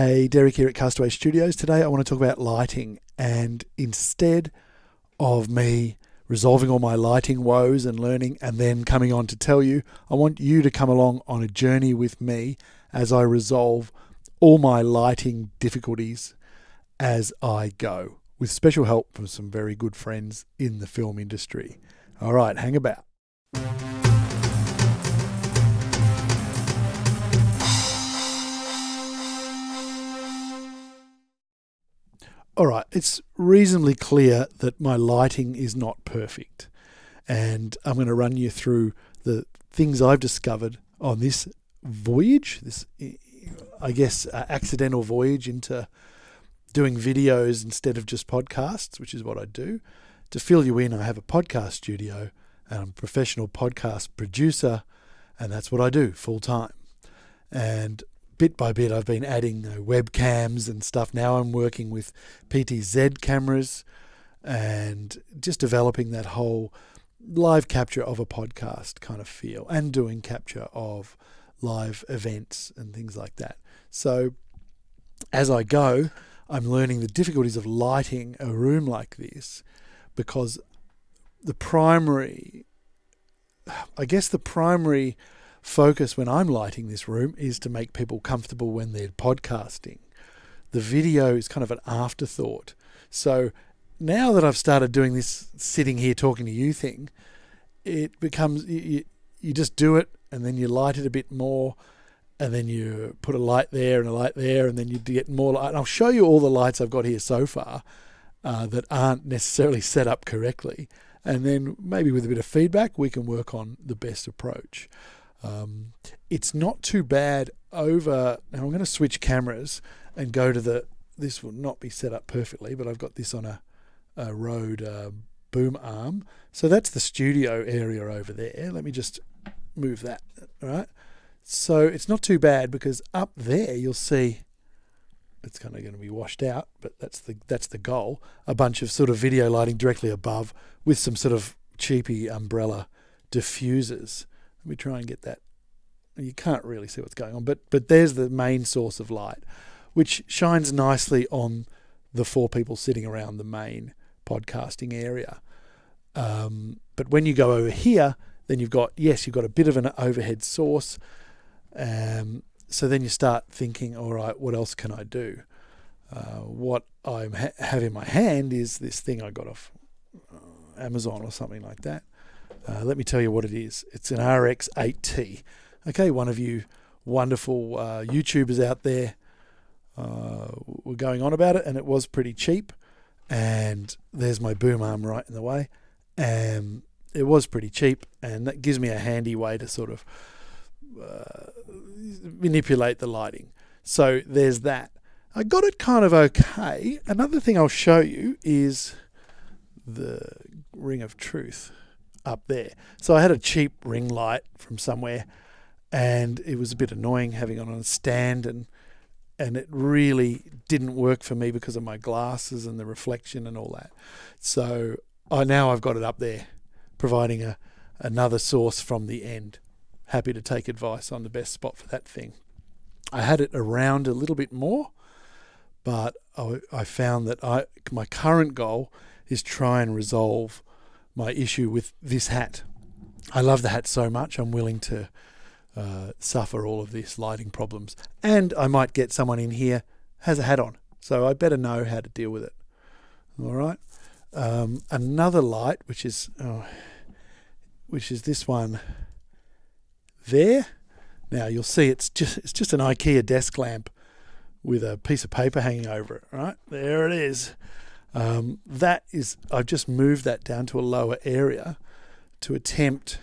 Hey, Derek here at Castaway Studios. Today I want to talk about lighting, and instead of me resolving all my lighting woes and learning and then coming on to tell you, I want you to come along on a journey with me as I resolve all my lighting difficulties as I go, with special help from some very good friends in the film industry. All right, hang about. All right, it's reasonably clear that my lighting is not perfect, and I'm going to run you through the things I've discovered on this voyage, accidental voyage into doing videos instead of just podcasts, which is what I do. To fill you in, I have a podcast studio, and I'm a professional podcast producer, and that's what I do full time. And bit by bit, I've been adding webcams and stuff. Now I'm working with PTZ cameras and just developing that whole live capture of a podcast kind of feel, and doing capture of live events and things like that. So as I go, I'm learning the difficulties of lighting a room like this, because the primary focus when I'm lighting this room is to make people comfortable when they're podcasting. The video is kind of an afterthought. So now that I've started doing this sitting here talking to you thing, it becomes, you just do it, and then you light it a bit more, and then you put a light there and a light there, and then you get more light. And I'll show you all the lights I've got here so far that aren't necessarily set up correctly. And then maybe with a bit of feedback, we can work on the best approach. It's not too bad over. Now I'm going to switch cameras and go to this will not be set up perfectly, but I've got this on a Rode boom arm. So that's the studio area over there. Let me just move that. All right. So it's not too bad, because up there you'll see it's kind of going to be washed out, but that's the goal. A bunch of sort of video lighting directly above with some sort of cheapy umbrella diffusers. Let me try and get that. You can't really see what's going on, but there's the main source of light, which shines nicely on the four people sitting around the main podcasting area. But when you go over here, then you've got a bit of an overhead source. So then you start thinking, all right, what else can I do? What I have in my hand is this thing I got off Amazon or something like that. Let me tell you what it is. It's an RX-8T. Okay, one of you wonderful YouTubers out there were going on about it, and it was pretty cheap. And there's my boom arm right in the way. It was pretty cheap, and that gives me a handy way to sort of manipulate the lighting. So there's that. I got it kind of okay. Another thing I'll show you is the Ring of Truth up there. So I had a cheap ring light from somewhere, and it was a bit annoying having it on a stand, and it really didn't work for me because of my glasses and the reflection and all that. So now I've got it up there, providing another source from the end. Happy to take advice on the best spot for that thing. I had it around a little bit more, but I found that my current goal is try and resolve my issue with this hat. I love the hat so much, I'm willing to suffer all of these lighting problems. And I might get someone in here has a hat on, so I better know how to deal with it. All right. Another light, which is this one there. Now you'll see it's just an IKEA desk lamp with a piece of paper hanging over it. Right there it is. I've just moved that down to a lower area to attempt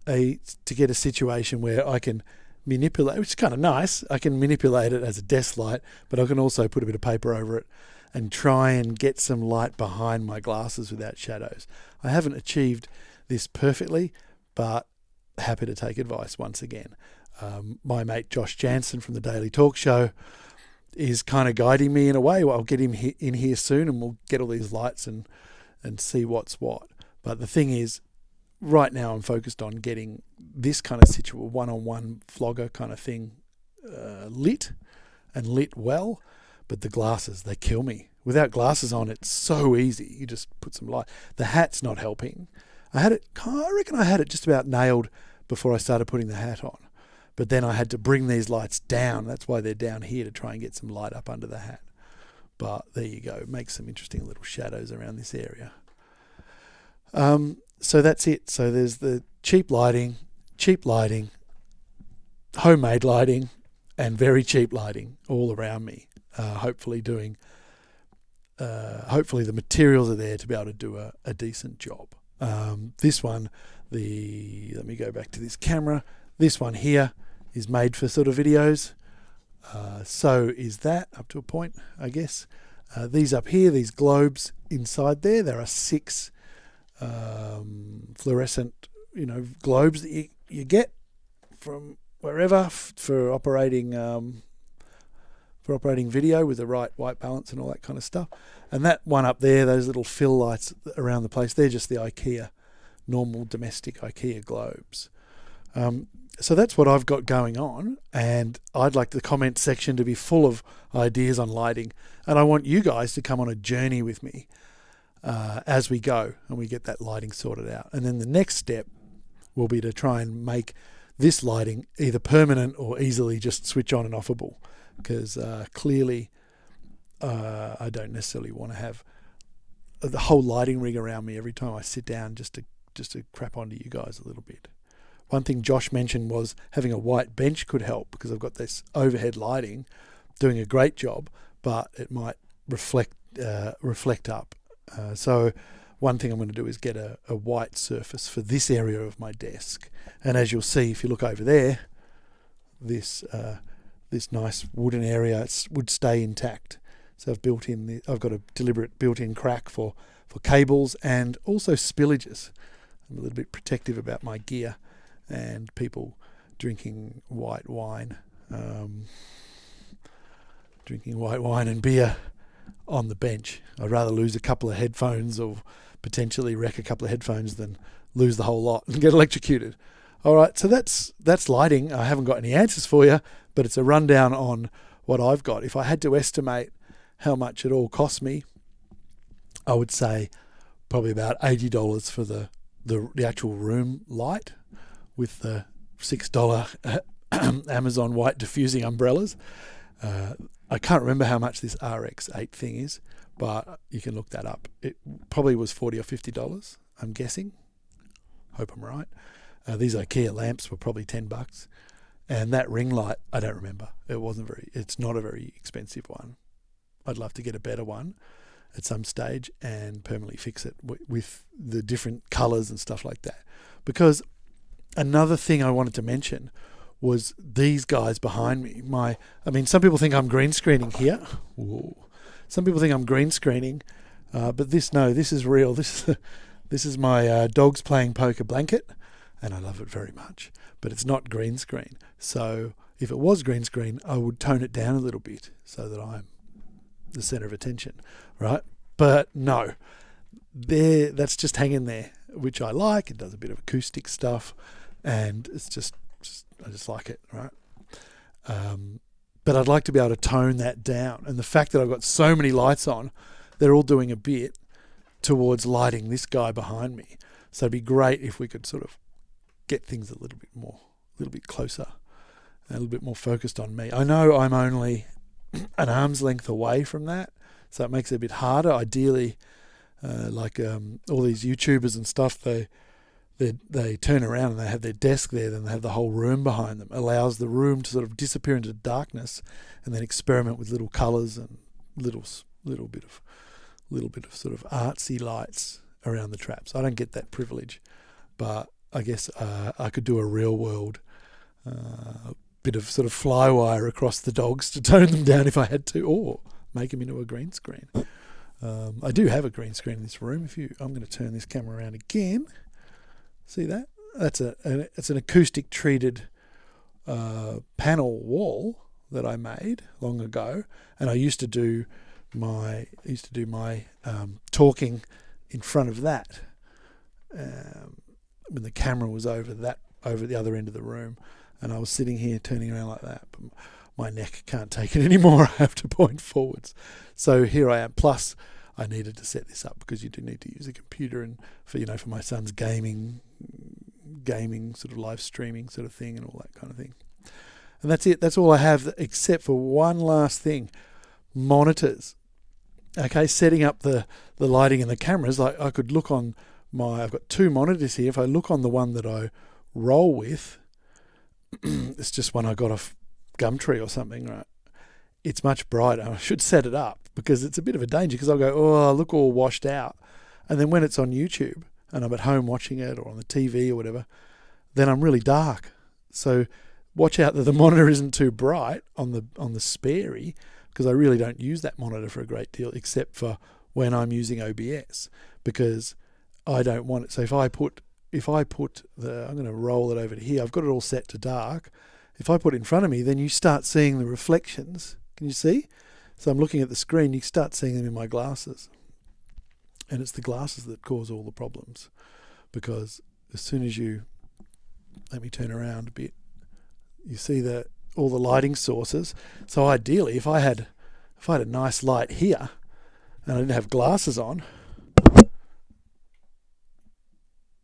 to get a situation where I can manipulate, which is kind of nice. I can manipulate it as a desk light, but I can also put a bit of paper over it and try and get some light behind my glasses without shadows. I haven't achieved this perfectly, but happy to take advice once again. My mate Josh Jansen from the Daily Talk Show is kind of guiding me in a way. Well, I'll get him in here soon, and we'll get all these lights and see what's what. But the thing is, right now I'm focused on getting this kind of one-on-one vlogger kind of thing lit, and lit well, but the glasses, they kill me. Without glasses on, it's so easy. You just put some light. The hat's not helping. I reckon I had it just about nailed before I started putting the hat on. But then I had to bring these lights down. That's why they're down here, to try and get some light up under the hat. But there you go. Make some interesting little shadows around this area. So that's it. So there's the cheap lighting, homemade lighting, and very cheap lighting all around me. Hopefully the materials are there to be able to do a decent job. This one, let me go back to this camera. This one here is made for sort of videos. So is that, up to a point, I guess. These up here, these globes inside there are 6 fluorescent, globes that you get from wherever for operating video with the right white balance and all that kind of stuff. And that one up there, those little fill lights around the place, they're just the IKEA, normal domestic IKEA globes. So that's what I've got going on, and I'd like the comment section to be full of ideas on lighting, and I want you guys to come on a journey with me as we go and we get that lighting sorted out. And then the next step will be to try and make this lighting either permanent or easily just switch on and offable, because clearly I don't necessarily want to have the whole lighting rig around me every time I sit down just to crap onto you guys a little bit. One thing Josh mentioned was having a white bench could help, because I've got this overhead lighting doing a great job, but it might reflect up. So one thing I'm going to do is get a white surface for this area of my desk. And as you'll see, if you look over there, this nice wooden area would stay intact. So I've got a deliberate built-in crack for cables and also spillages. I'm a little bit protective about my gear and people drinking white wine and beer on the bench. I'd rather lose a couple of headphones or potentially wreck a couple of headphones than lose the whole lot and get electrocuted. All right, so that's lighting. I haven't got any answers for you, but it's a rundown on what I've got. If I had to estimate how much it all cost me, I would say probably about $80 for the actual room light with the $6 Amazon white diffusing umbrellas. I can't remember how much this RX8 thing is, but you can look that up. It probably was $40 or $50, I'm guessing. Hope I'm right. These IKEA lamps were probably $10. And that ring light, I don't remember. It's not a very expensive one. I'd love to get a better one at some stage and permanently fix it with the different colours and stuff like that. Because another thing I wanted to mention was these guys behind me. Some people think I'm green screening here. Ooh. Some people think I'm green screening, but this is real. This is my dog's playing poker blanket, and I love it very much. But it's not green screen. So if it was green screen, I would tone it down a little bit so that I'm the centre of attention, right? But no, that's just hanging there, which I like. It does a bit of acoustic stuff, and it's just I just like it, right? But I'd like to be able to tone that down. And the fact that I've got so many lights on, they're all doing a bit towards lighting this guy behind me. So it'd be great if we could sort of get things a little bit closer, and a little bit more focused on me. I know I'm only an arm's length away from that, so it makes it a bit harder. Ideally, all these YouTubers and stuff, they turn around and they have their desk there, then they have the whole room behind them. It allows the room to sort of disappear into darkness, and then experiment with little colours and little bit of sort of artsy lights around the traps. I don't get that privilege, but I guess I could do a real world bit of sort of fly wire across the dogs to tone them down if I had to, or make them into a green screen. I do have a green screen in this room. I'm going to turn this camera around again. See that? It's an acoustic treated panel wall that I made long ago, and I used to do my talking in front of that when the camera was over the other end of the room, and I was sitting here turning around like that. But my neck can't take it anymore. I have to point forwards. So here I am. Plus, I needed to set this up because you do need to use a computer, and for my son's gaming sort of live streaming sort of thing and all that kind of thing. And that's it. That's all I have, except for one last thing: monitors. Okay, setting up the lighting and the cameras. Like I could look on I've got 2 monitors here. If I look on the one that I roll with, it's just one I got off Gumtree or something, right? It's much brighter. I should set it up because it's a bit of a danger, because I'll go, oh, I look all washed out. And then when it's on YouTube and I'm at home watching it or on the TV or whatever, then I'm really dark. So watch out that the monitor isn't too bright on the Sperry, because I really don't use that monitor for a great deal except for when I'm using OBS, because I don't want it. So if I put I'm going to roll it over to here. I've got it all set to dark. If I put it in front of me, then you start seeing the reflections. Can you see? So I'm looking at the screen. You start seeing them in my glasses. And it's the glasses that cause all the problems, because as soon as you, let me turn around a bit, you see all the lighting sources. So ideally, if I had a nice light here and I didn't have glasses on,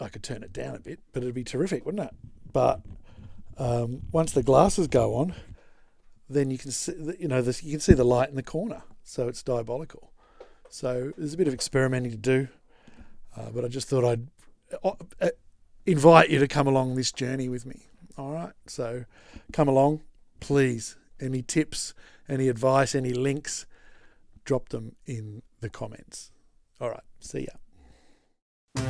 I could turn it down a bit, but it'd be terrific, wouldn't it? But once the glasses go on, then you can see, you can see the light in the corner. So it's diabolical. So there's a bit of experimenting to do, but I just thought I'd invite you to come along this journey with me. All right, so come along, please. Any tips, any advice, any links, drop them in the comments. All right, see ya.